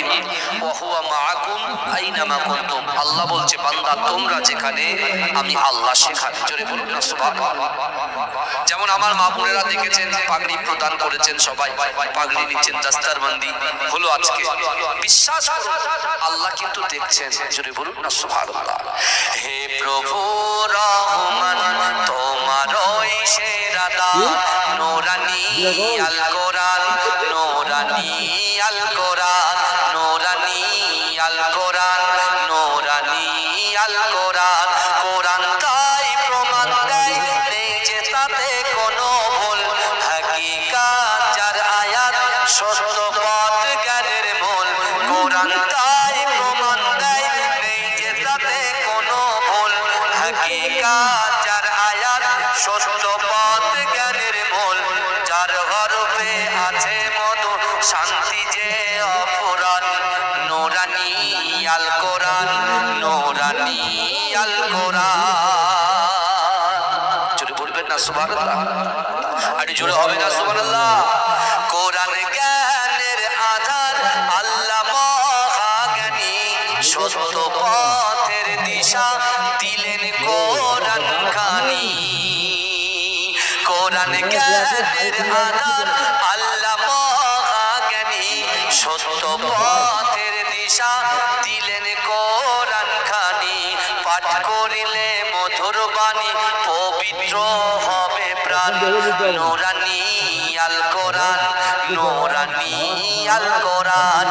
রহিম ওয়া হুয়া মাআকুম আইনামা কুনতুম। আল্লাহ বলছে বান্দা তোমরা যেখানে আমি আল্লাহ সেখানে। জোরে বলুন না সুবহানাল্লাহ। যেমন আমার মা বোনেরা দেখেছেন পাগড়ি প্রদান করেছেন, সবাই পাগড়ি নিচ্ছেন, দস্তারবন্দি হলো আজকে। বিশ্বাস করুন আল্লাহ কিন্তু দেখছেন। জোরে বলুন না সুবহানাল্লাহ। হে প্রভু রহমান তোমার ওই সেরা দান, নূরানি আল কোরআন, নূরানি আল কোরআন, নূরানি আল কোরআন, নূরানি আল কোরআন। কোরআন তাই প্রমাণ দেয় নেই যে তাতে কোনো ভুল, হাকিকাত যার আয়াত সত্য পথ জ্ঞানের মূল। কোরআন তাই প্রমাণ দেয় নেই যে তাতে কোনো ভুল, হাকিকাত যার আয়াত সত্য পথ জ্ঞানের মূল। যার হরফে আছে মধু শান্তি যে অফুরান, নূরানি আল কোরআন, নূরানি আল কোরআন। জোরে বলবেন না সুবহানাল্লাহ? আরে জোরে হবে না সুবহানাল্লাহ? কোরআন জ্ঞানের আধার, আল্লাহ মহাজ্ঞানী, সত্য পথের দিশা দিলেন কোরআন খানি। কোরআন জ্ঞানের আধার, আল্লাহ মহাজ্ঞানী, সত্য পথের দিশা দিলেন কোরআন খানি। পাঠ করিলে মধুর বাণী পবিত্র হবে প্রাণ, নূরানি আল কোরআন, নূরানি আল কোরআন।